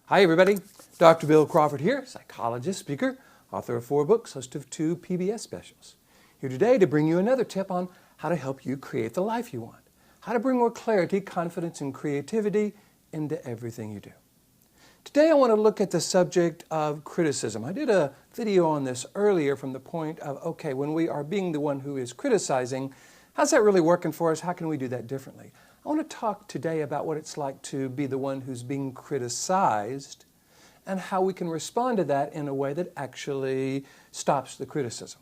Hi everybody, Dr. Bill Crawford here, psychologist, speaker, author of 4 books, host of 2 PBS specials. Here today to bring you another tip on how to help you create the life you want. How to bring more clarity, confidence, and creativity into everything you do. Today I want to look at the subject of criticism. I did a video on this earlier from the point of, okay, when we are being the one who is criticizing, how's that really working for us? How can we do that differently? I want to talk today about what it's like to be the one who's being criticized and how we can respond to that in a way that actually stops the criticism.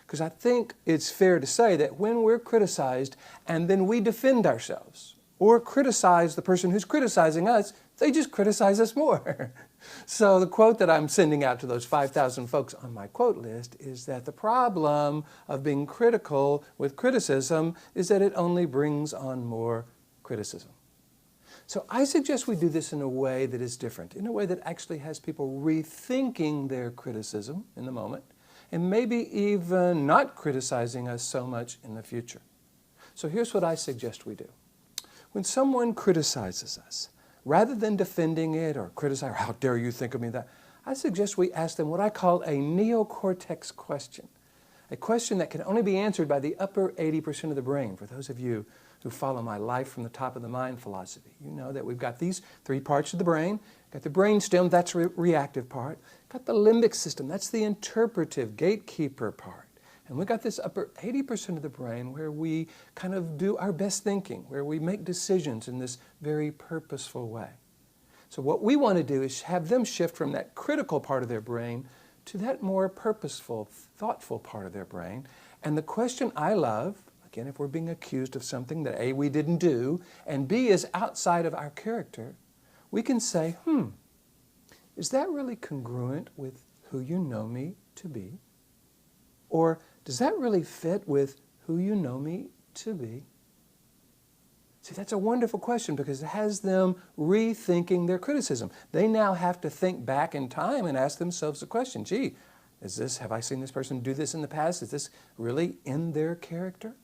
Because I think it's fair to say that when we're criticized and then we defend ourselves or criticize the person who's criticizing us, they just criticize us more. So the quote that I'm sending out to those 5,000 folks on my quote list is that the problem of being critical with criticism is that it only brings on more criticism. So I suggest we do this in a way that is different, in a way that actually has people rethinking their criticism in the moment and maybe even not criticizing us so much in the future. So here's what I suggest we do. When someone criticizes us, rather than defending it or criticizing, how dare you think of me that, I suggest we ask them what I call a neocortex question. A question that can only be answered by the upper 80% of the brain. For those of you who follow my life from the top of the mind philosophy, you know that we've got these 3 parts of the brain. Got the brain stem, that's the reactive part. Got the limbic system, that's the interpretive, gatekeeper part. And we've got this upper 80% of the brain where we kind of do our best thinking, where we make decisions in this very purposeful way. So what we want to do is have them shift from that critical part of their brain to that more purposeful, thoughtful part of their brain. And the question I love, again, if we're being accused of something that A, we didn't do, and B, is outside of our character, we can say, is that really congruent with who you know me to be? Or does that really fit with who you know me to be? See, that's a wonderful question because it has them rethinking their criticism. They now have to think back in time and ask themselves the question, gee, have I seen this person do this in the past? Is this really in their character?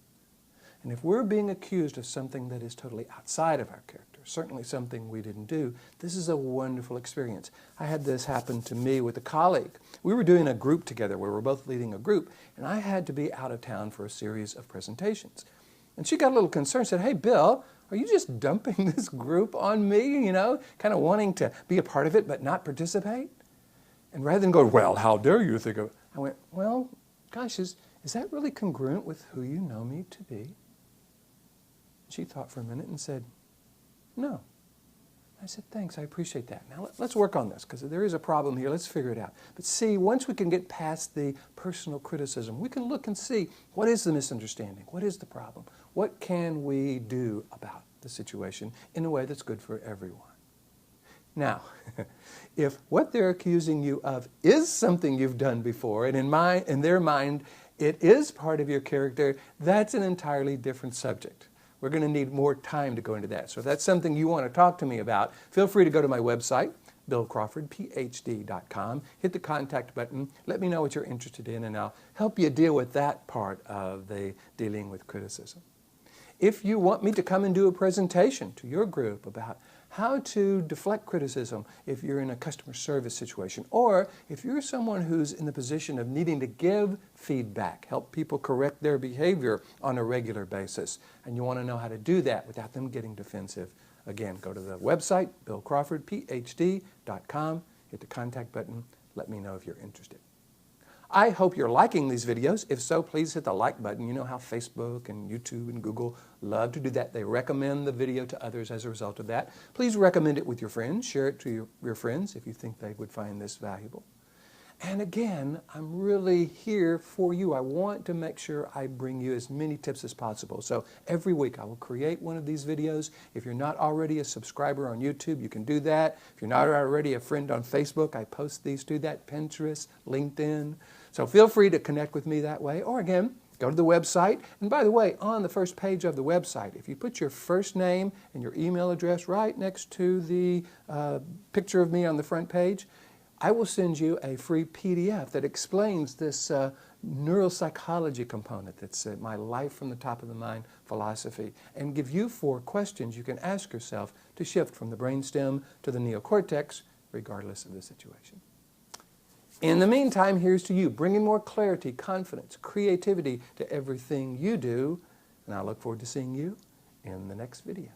And if we're being accused of something that is totally outside of our character, certainly something we didn't do, this is a wonderful experience. I had this happen to me with a colleague. We were doing a group together where we're both leading a group, and I had to be out of town for a series of presentations. And she got a little concerned, said, hey, Bill, are you just dumping this group on me, kind of wanting to be a part of it but not participate? And rather than go, well, how dare you think of it? I went, well, gosh, is that really congruent with who you know me to be? She thought for a minute and said, no. I said, thanks, I appreciate that. Now let's work on this because there is a problem here. Let's figure it out. But see, once we can get past the personal criticism, we can look and see what is the misunderstanding? What is the problem? What can we do about the situation in a way that's good for everyone? Now, if what they're accusing you of is something you've done before, and in their mind it is part of your character, that's an entirely different subject. We're going to need more time to go into that. So if that's something you want to talk to me about, feel free to go to my website, billcrawfordphd.com, hit the contact button, let me know what you're interested in, and I'll help you deal with that part of the dealing with criticism. If you want me to come and do a presentation to your group about how to deflect criticism if you're in a customer service situation, or if you're someone who's in the position of needing to give feedback, help people correct their behavior on a regular basis, and you want to know how to do that without them getting defensive, again, go to the website, billcrawfordphd.com, hit the contact button, let me know if you're interested. I hope you're liking these videos. If so, please hit the like button. You know how Facebook and YouTube and Google love to do that. They recommend the video to others as a result of that. Please recommend it with your friends. Share it to your friends if you think they would find this valuable. And again, I'm really here for you. I want to make sure I bring you as many tips as possible. So every week I will create one of these videos. If you're not already a subscriber on YouTube, you can do that. If you're not already a friend on Facebook, I post these to that, Pinterest, LinkedIn. So feel free to connect with me that way. Or again, go to the website. And by the way, on the first page of the website, if you put your first name and your email address right next to the picture of me on the front page, I will send you a free PDF that explains this neuropsychology component that's my life from the top of the mind philosophy, and give you 4 questions you can ask yourself to shift from the brainstem to the neocortex, regardless of the situation. In the meantime, here's to you, bringing more clarity, confidence, creativity to everything you do. And I look forward to seeing you in the next video.